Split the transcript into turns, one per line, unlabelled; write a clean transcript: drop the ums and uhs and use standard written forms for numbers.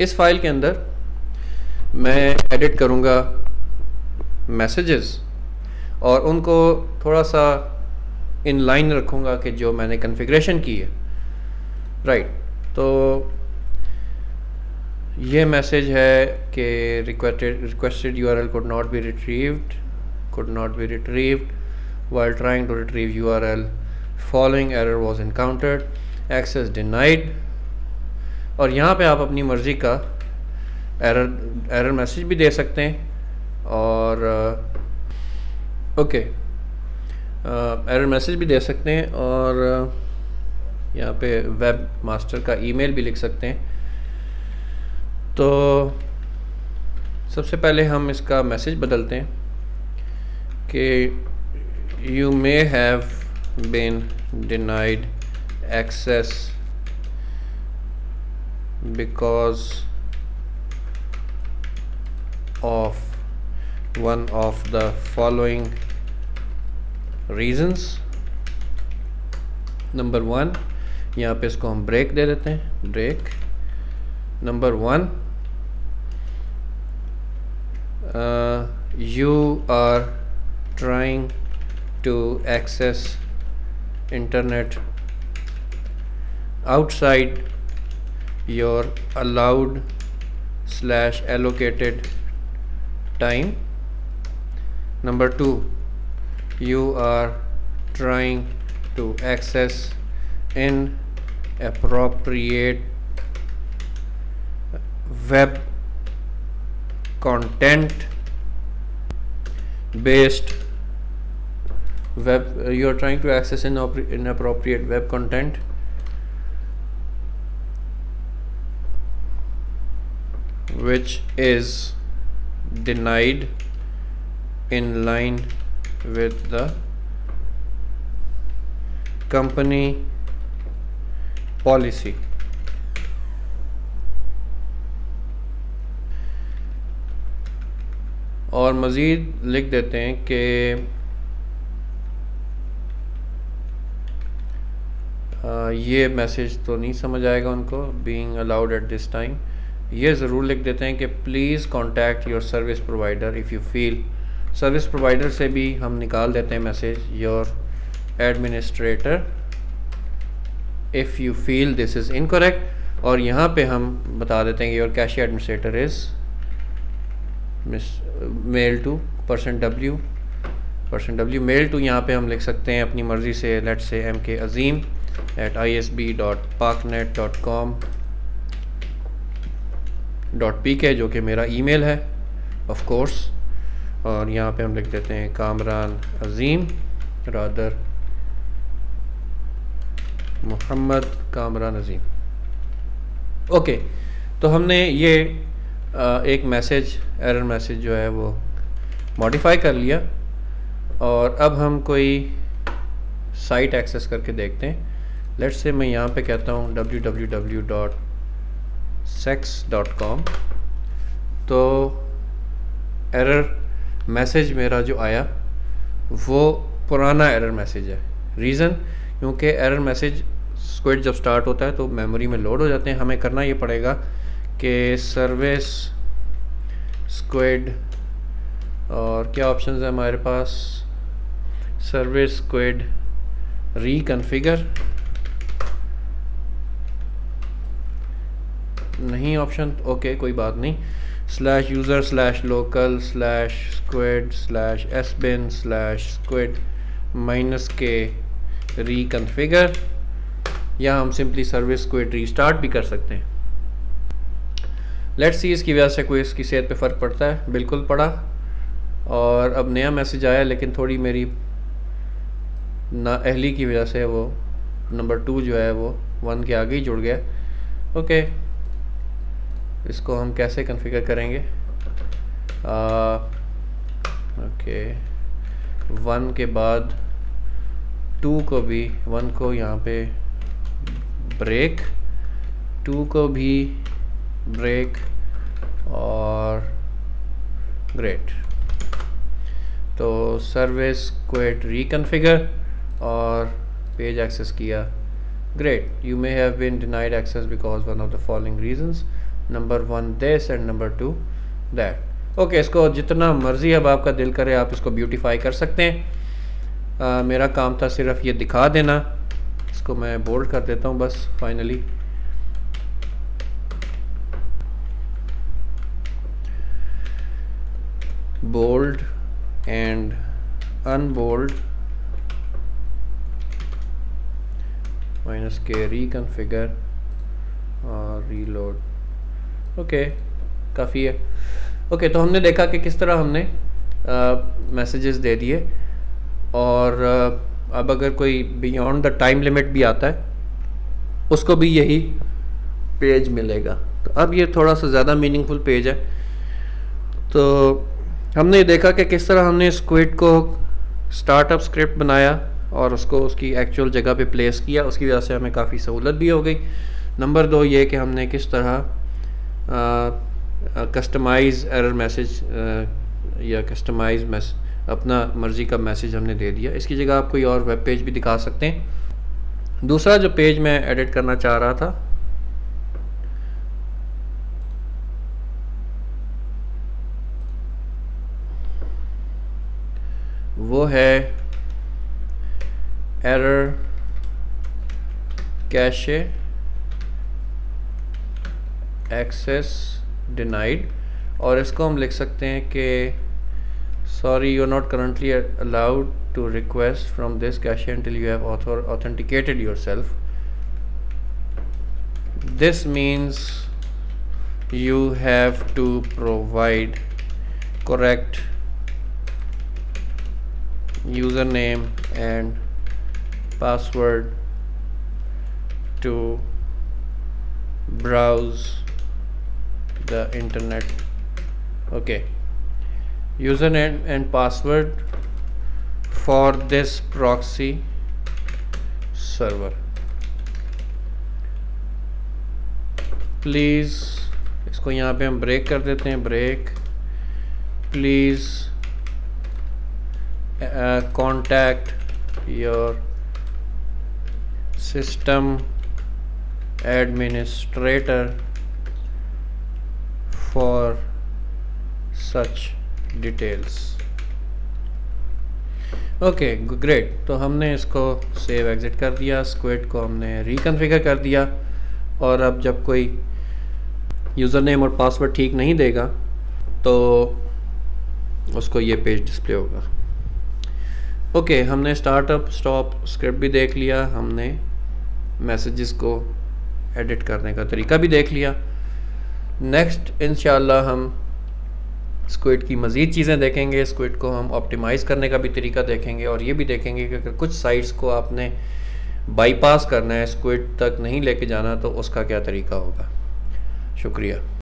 इस फाइल के अंदर मैं एडिट करूँगा मैसेजेस और उनको थोड़ा सा इन लाइन रखूँगा कि जो मैंने कॉन्फ़िगरेशन की है। राइट, तो ये मैसेज है कि requested URL could not be retrieved while trying to retrieve URL, following error was encountered, access denied। और यहाँ पे आप अपनी मर्ज़ी का एरर मैसेज भी दे सकते हैं और ओके एरर मैसेज भी दे सकते हैं और यहाँ पे वेब मास्टर का ईमेल भी लिख सकते हैं। तो सबसे पहले हम इसका मैसेज बदलते हैं कि you may have been denied access because of one of the following reasons. Number 1, यहाँ पे इसको हम ब्रेक दे देते हैं, break. Number 1, you are trying to access internet outside your allowed/allocated time. Number 2, you are trying to access inappropriate web content based you are trying to access inappropriate web content which is denied in line with the company policy। और मज़ीद लिख देते हैं कि ये message तो नहीं समझ आएगा उनको, being allowed at this time. ये ज़रूर लिख देते हैं कि please contact your service provider if you feel. Service provider से भी हम निकाल देते हैं message, your administrator if you feel this is incorrect. और यहाँ पे हम बता देते हैं कि your cashier administrator is mail to %w mail to. यहाँ पे हम लिख सकते हैं अपनी मर्ज़ी से, लेट्स से mkazim@isb.paknet.com.pk जो कि मेरा ईमेल है ऑफ कोर्स। और यहाँ पे हम लिख देते हैं कामरान अजीम रादर मोहम्मद कामरान अजीम। ओके, तो हमने ये एक मैसेज, एरर मैसेज जो है वो मॉडिफाई कर लिया। और अब हम कोई साइट एक्सेस करके देखते हैं। लेट्स से मैं यहाँ पे कहता हूँ www.sex.com। तो एरर मैसेज मेरा जो आया वो पुराना एरर मैसेज है। रीज़न, क्योंकि एरर मैसेज स्क्विड जब स्टार्ट होता है तो मेमोरी में लोड हो जाते हैं। हमें करना ये पड़ेगा कि सर्विस स्क्विड और क्या ऑप्शंस है हमारे पास, सर्विस स्क्विड रिकॉन्फ़िगर नहीं ऑप्शन, ओके कोई बात नहीं, /user/local/squid/sbin/squid-k रिकॉन्फ़िगर, या हम सिंपली सर्विस स्क्विड रीस्टार्ट भी कर सकते हैं। लेट्स सी इसकी वजह से कोई इसकी सेहत पे फ़र्क पड़ता है। बिल्कुल पड़ा। और अब नया मैसेज आया, लेकिन थोड़ी मेरी नाअहली की वजह से वो नंबर 2 जो है वो 1 के आगे ही जुड़ गया। ओके, इसको हम कैसे कॉन्फ़िगर करेंगे? ओके, 1 के बाद 2 को भी, 1 को यहाँ पे ब्रेक, 2 को भी ब्रेक और ग्रेट। तो सर्विस स्क्विड रिकॉन्फ़िगर और पेज एक्सेस किया, great. You may have been denied access because one of the following reasons. Number 1 this and number 2 that. Okay, इसको जितना मर्ज़ी अब आपका दिल करे आप इसको ब्यूटीफाई कर सकते हैं। मेरा काम था सिर्फ ये दिखा देना। इसको मैं बोल्ड कर देता हूँ बस finally. Bold and unbold minus के रिकन्फिगर और रीलोड। ओके, काफ़ी है। ओके, तो हमने देखा कि किस तरह हमने मैसेजेस दे दिए, और अब अगर कोई बियॉन्ड द टाइम लिमिट भी आता है उसको भी यही पेज मिलेगा। तो अब ये थोड़ा सा ज़्यादा मीनिंगफुल पेज है। तो हमने देखा कि किस तरह हमने स्क्विड को स्टार्टअप स्क्रिप्ट बनाया और उसको उसकी एक्चुअल जगह पे प्लेस किया, उसकी वजह से हमें काफ़ी सहूलत भी हो गई। नंबर 2 ये कि हमने किस तरह कस्टमाइज़ एरर मैसेज या कस्टमाइज़ अपना मर्ज़ी का मैसेज हमने दे दिया। इसकी जगह आप कोई और वेब पेज भी दिखा सकते हैं। दूसरा जो पेज मैं एडिट करना चाह रहा था वो है एरर कैशे एक्सेस डिनाइड, और इसको हम लिख सकते हैं कि sorry you are not currently allowed to request from this cache until you have authenticated yourself. This means you have to provide correct username and password to browse the internet. Okay, username and password for this proxy server. Please इसको यहाँ पे हम break कर देते हैं, break. Please contact your system administrator for such details. Okay great. तो हमने इसको सेव एग्जिट कर दिया, स्क्विड को हमने रिकन्फिगर कर दिया, और अब जब कोई यूज़र नेम और पासवर्ड ठीक नहीं देगा तो उसको ये पेज डिस्प्ले होगा। ओके, हमने स्टार्टअप स्टॉप स्क्रिप्ट भी देख लिया, हमने मैसेजेस को एडिट करने का तरीका भी देख लिया। नेक्स्ट इंशाल्लाह हम स्क्विड की मज़ीद चीज़ें देखेंगे। स्क्विड को हम ऑप्टिमाइज़ करने का भी तरीका देखेंगे, और ये भी देखेंगे कि अगर कुछ साइट्स को आपने बाईपास करना है, स्क्विड तक नहीं लेके जाना, तो उसका क्या तरीका होगा। शुक्रिया।